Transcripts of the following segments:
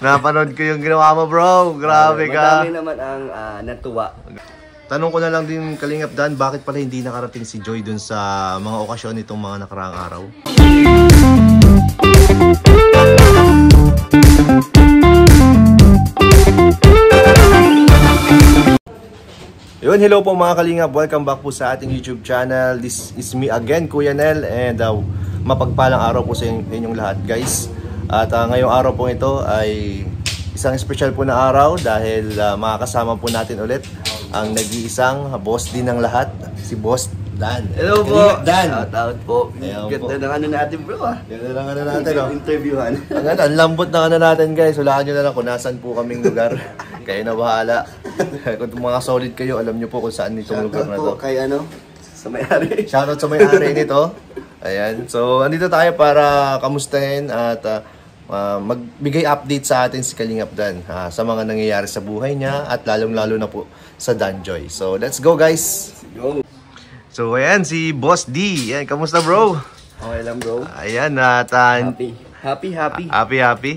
Napanood ko yung ginawa mo, bro. Grabe ka. Madami naman ang natuwa. Tanong ko na lang din, Kalingap Dan, bakit pala hindi nakarating si Joy dun sa mga okasyon nitong mga nakaraang araw? Yun, hello po mga Kalingap. Welcome back po sa ating YouTube channel. This is me again, Kuya Nel. And mapagpalang araw po sa inyong lahat, guys. At ngayong araw po ito ay isang special po na araw dahil makakasama po natin ulit ang nag-iisang boss din ng lahat, si Boss Dan. Hello po! Dan! Shout out po. Ganda ng ano natin, bro. Ganda ng ano natin, no? Interviewhan. Ang lambot ng ano natin, guys. Hulaan nyo na lang kung nasan po kaming lugar. Kayo na bahala. Kung mga solid kayo, alam nyo po kung saan itong lugar na to. Shoutout po kay sa may-ari. Shoutout sa may-ari nito. Ayan. So, andito tayo para kamustahin at magbigay update sa atin si Kalingap Dan sa mga nangyayari sa buhay niya at lalong-lalo na po sa Danjoy. So, let's go, guys! Go! So, ayan, si Boss D. Ayan, kamusta, bro? Okay lang, bro. Ayan, at happy.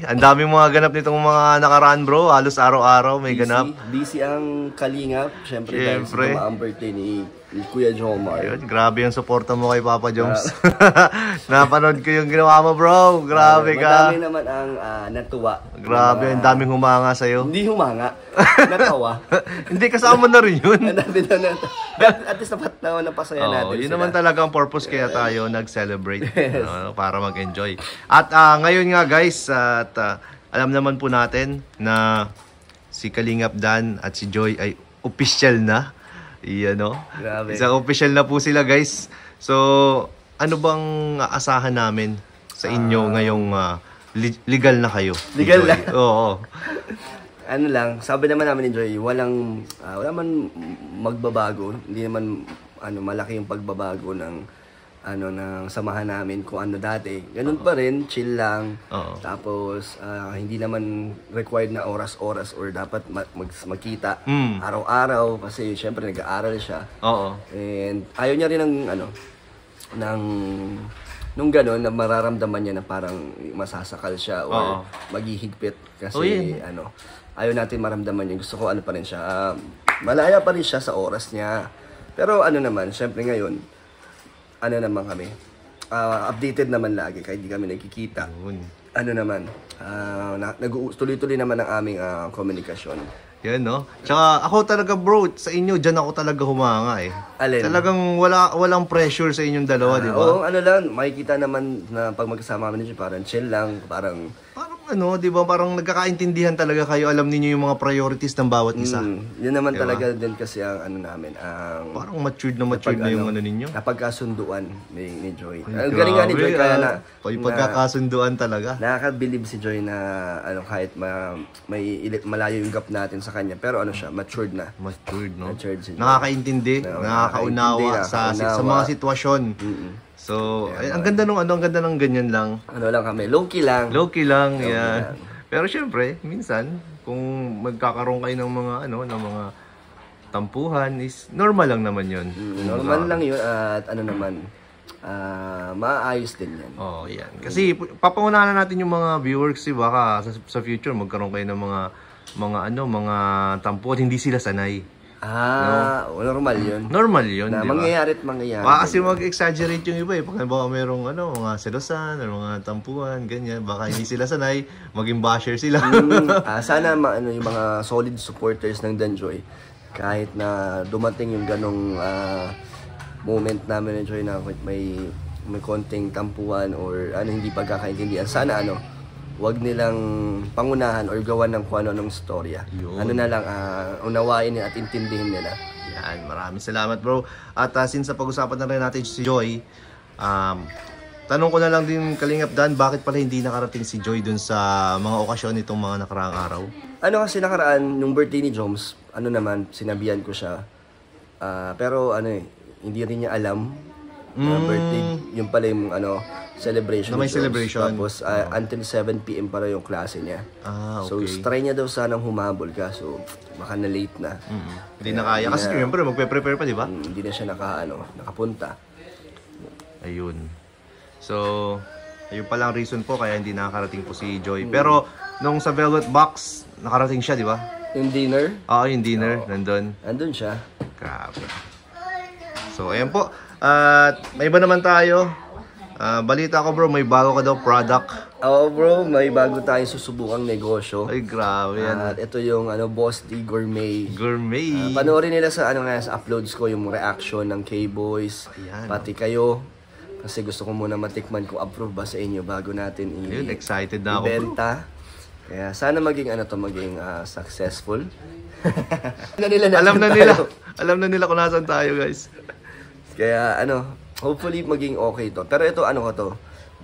Ang daming mga ganap nitong mga nakaraan, bro. Halos araw-araw may ganap. Busy ang Kalingap. Siyempre. Dahil sa ang birthday ni Kuya Jomar. Ayun, grabe yung suporta mo kay Papa Joms. Napanood ko yung ginawa mo, bro. Grabe ka. Madami naman ang natuwa. Grabe, ang daming humanga sa'yo. Hindi humanga. Natawa. Hindi, kasama na rin yun. At least napasaya natin. Yun naman talaga ang purpose kaya tayo nag-celebrate. Para mag-enjoy. At ngayon nga, guys, at alam naman po natin na si Kalingap Dan at si Joy ay official na. Iyan, no? Grabe. Isang official na po sila, guys. So, ano bang asahan namin sa inyo ngayong legal na kayo? Legal na? Oo. Ano lang, sabi naman namin ni Joy, wala man magbabago. Hindi naman malaki yung pagbabago ng ng samahan namin kung ano dati. Ganun pa rin, chill lang. Tapos hindi naman required na oras-oras or dapat magkita araw-araw kasi syempre nag-aaral siya. And ayaw niya rin nung gano'n na mararamdaman niya na parang masasakal siya or maghihigpit kasi ayaw natin maramdaman niya. Gusto ko pa rin siya. Malaya pa rin siya sa oras niya. Pero naman, syempre ngayon, naman kami. Updated naman lagi kahit di kami nagkikita. Tuloy-tuloy naman ang aming komunikasyon. Yan, no? Tsaka ako talaga, bro, sa inyo, dyan ako talaga humanga eh. Alin? Talagang walang pressure sa inyong dalawa, di ba? Oo, lang, makikita naman na pag magkasama kami niyo, parang chill lang, parang di ba? Parang nagkakaintindihan talaga kayo. Alam niyo yung mga priorities ng bawat isa. Yun naman talaga din kasi ang namin. Parang matured na yung ninyo. Napagkasunduan ni Joy. Ang galing nga ni Joy kaya na pagkakasunduan talaga. Nakakabilib si Joy na kahit may malayo yung gap natin sa kanya. Pero siya, matured na. Matured, no? Matured si Joy. Nakakaintindi, nakakaunawa sa mga sitwasyon. So, ang ganda ng ganyan lang. Lang kami, low-key lang. Low-key lang, yan. Pero syempre, minsan, kung magkakaroon kayo ng mga, ng mga tampuhan, is normal lang naman yun. Normal lang yun at maayos din yan. Yan. Kasi, papangunahan na natin yung mga viewers, baka sa future, magkaroon kayo ng mga tampuhan, hindi sila sanay. Normal yun. Normal yun, di ba? Mangyayari. Kasi mag-exaggerate yung iba eh. Pag baka merong mga selosan, or mga tampuhan, ganyan. Baka hindi sila sanay, maging basher sila. Sana yung mga solid supporters ng Danjoy, kahit na dumating yung ganong moment namin ng Joy na may konting tampuhan or hindi pagkakaintindihan. Sana wag nilang pangunahan or gawan ng kung anong storya. Unawain nila at intindihin nila. Yan, maraming salamat, bro. At since pag-usapan na rin natin si Joy, tanong ko na lang din, Kalingap Dan, bakit pala hindi nakarating si Joy dun sa mga okasyon nitong mga nakaraang araw? Kasi nakaraan, nung birthday ni Joms, sinabihan ko siya. Pero hindi rin niya alam birthday, yung pala yung celebration. May celebration. Tapos until 7 PM para yung klase niya. Okay. So try niya daw sanang humabol kaso baka na late na. Hindi na kaya kasi siyempre magpe-prepare pa, di ba? Hindi na siya nakapunta. Ayun. So, ayun palang reason po kaya hindi nakakarating po si Joy. Pero nung sa Velvet Box, nakarating siya, di ba? Yung dinner, Oo, yung dinner, nandun. andun siya. Grabe. So, ayan po. At may iba naman tayo. Balita ko bro, may bago ka daw product. Oo bro, may bago tayong susubukang negosyo. Ay, grabe yan. At ito yung Boss D Gourmet. Gourmet. Panoorin nila sa sa uploads ko yung reaction ng K-Boys. Ayan, Pati kayo. Kasi gusto ko muna matikman kung approve ba sa inyo bago natin Ayun, excited na ako bro. ibenta. Kaya sana maging maging successful. Alam na nila. Alam na nila kung nasaan tayo, guys. Kaya hopefully maging okay to. Pero ito ko to,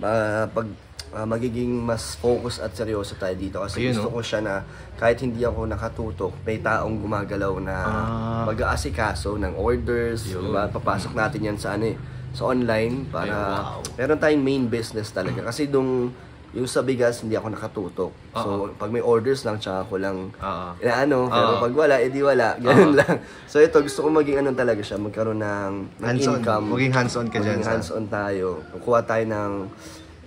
pag magiging mas focus at seryoso tayo dito kasi Ayun, gusto ko siya na kahit hindi ako nakatutok, may taong gumagalaw na mag-aasikaso ng orders, diba? Papasok natin yan sa sa online para meron tayong main business talaga kasi yung sa bigas hindi ako nakatutok. So pag may orders lang tsaka ko lang pero pag wala edi wala, ganun lang. So ito gusto ko maging talaga siya, magkaroon ng income. Maging hands-on ka dyan. Hands-on tayo. Kukuha tayo ng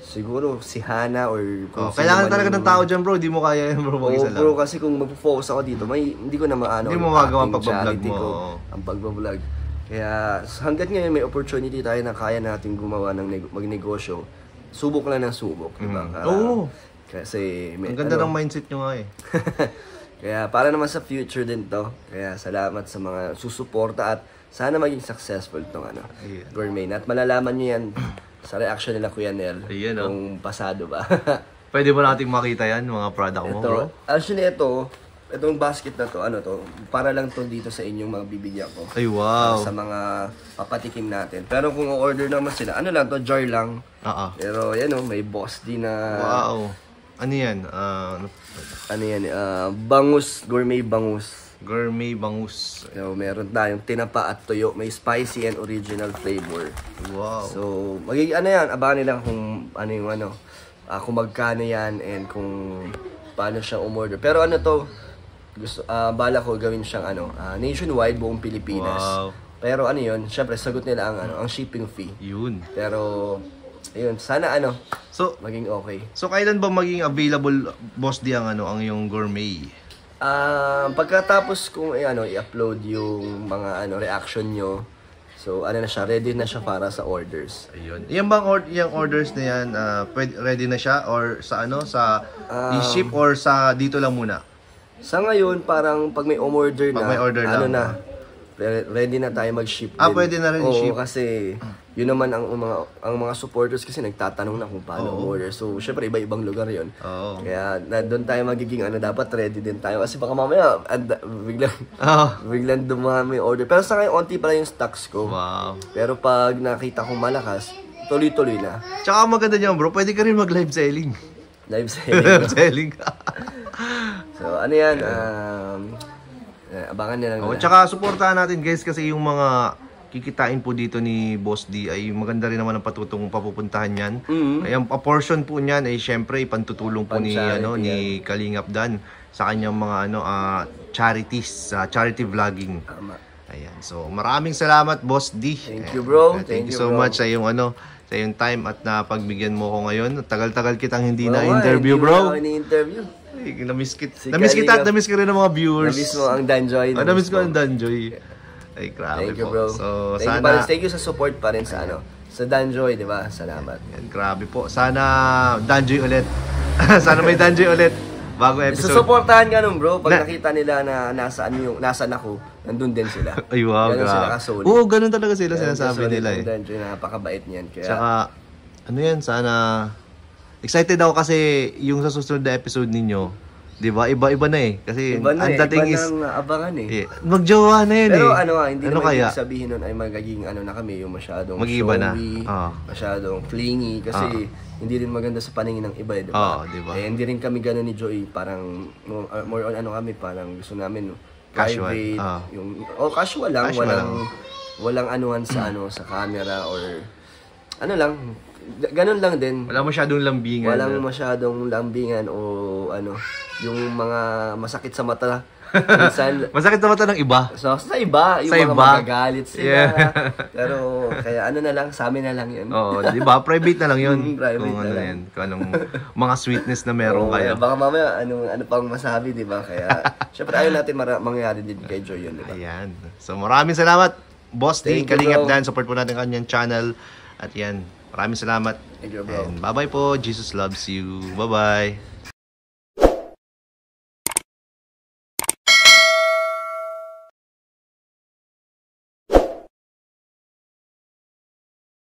siguro si Hana or kailangan talaga ng tao dyan bro, di mo kaya yan bro mag-isa lang. Bro, kasi kung mag-focus ako dito, hindi ko na hindi mo magawa ang pagbablog mo. Ang pagbablog. Kaya hanggat ngayon may opportunity tayo na kaya natin gumawa ng magnegosyo, subok lang ng subok, diba? Oo. Kasi ang ganda ng mindset nyo nga eh. Kaya para naman sa future din to. Kaya salamat sa mga susuporta at sana maging successful tong Gourmet. At malalaman nyo yan sa reaction nila Kuya Nel kung pasado ba. Pwede ba nating makita yan, mga product mo bro? Actually itong basket na to, para lang to dito sa inyong mga bibigyan ko. Ay, wow. Sa mga papatikim natin. Pero kung order naman sila, lang to, jar lang. Pero yan may Boss D na... Wow. Ano yan? Bangus, gourmet bangus. Gourmet bangus. Meron tayong tinapa at tuyo. May spicy and original flavor. Wow. So, magiging yan. Abangan nila kung kung magkano yan and kung paano siya umorder. Pero bala ko gawin siyang nationwide, buong Pilipinas. Wow. Pero syempre sagot nila ang shipping fee. Yun. Pero sana so maging okay. So kailan ba maging available Boss D ang yung Gourmet? Pagkatapos kung i-upload yung mga reaction nyo. So na siya, ready na siya para sa orders. Ayun. Yung bang yung orders na yan, ready na siya or sa sa i-ship or sa dito lang muna? Sa ngayon, parang pag may order na, may order ready na tayo mag-ship din. Pwede na rin i-ship. Kasi yun naman ang mga supporters kasi nagtatanong na kung paano order. So, syempre iba-ibang lugar yun. Kaya doon tayo magiging dapat ready din tayo. Kasi baka mamaya biglang dumami order. Pero sa ngayon, onti pa lang yung stocks ko. Wow. Pero pag nakita kong malakas, tuloy-tuloy na. Tsaka maganda niyan bro, pwede ka rin mag-live selling. Live selling. Live selling. So, yan? Abangan nila lang. Tsaka supportahan natin guys kasi yung mga kikitain po dito ni Boss D ay maganda rin naman ang patutong papupuntahan yan. Ang portion po niyan ay syempre ipantutulong po ni Kalingap Dan sa kanyang mga charities, charity vlogging. Ayan. So maraming salamat Boss D. Thank you bro. Thank you so much sa yung sa yung time at napagbigyan mo ko ngayon. Tagal-tagal kitang hindi na-interview bro. Ini-interview. Na-miss kita rin ng mga viewers. Na-miss mo ang Danjoy. Na-miss ko ang Danjoy. Ay, grabe Thank you, po. bro. So, Thank you sa support pa rin sa sa Danjoy, di ba? Salamat. Yan, grabe po. Sana Danjoy ulit. Sana may Danjoy ulit. Bago episode. Susuportahan ka nun, bro. Pag nakita nila na nasaan ako, nandun din sila. Ay, wow, ganun grabe. Sila kasolid. Oo, ganun talaga sila sinasabi nila eh. Danjoy, napakabait niyan. Kaya... Tsaka, sana... Excited ako kasi yung sa susunod na episode ninyo, di ba? Iba-iba na eh. Kasi ang dating is... Iba nang abangan eh. Magjowa na yun. Pero hindi naman kaya? ibig sabihin nun ay magiging na kami, yung masyadong mag-iiba showy, masyadong clingy. Kasi hindi rin maganda sa paningin ng iba, di ba? Diba? Hindi rin kami gano'n ni Joey. Parang, more on kami, parang gusto namin casual. Private. Casual lang. Walang anuhan sa sa camera or ganun lang din. Wala masyadong lambingan. Walang masyadong lambingan o yung mga masakit sa mata. Minsan, Masakit naman ito ng iba. so, sa iba, yung Sa mga iba. magagalit sila. Yeah. Pero, kaya ano na lang, sa amin na lang yun. Oo, di ba? Private na lang yun. Private Kung na ano lang. yan. Kung anong mga sweetness na meron Oo, kayo. Baka mamaya, ano pang masabi, di ba? Kaya, syempre, ayaw natin mangyayari din kay Joy yun, di ba? Ayan. So maraming salamat, Boss D. Thank you, Kalingap bro. Dan. Support po natin kanyang channel. At yan. Maraming salamat. Thank you, bro. And bye-bye po. Jesus loves you. Bye-bye.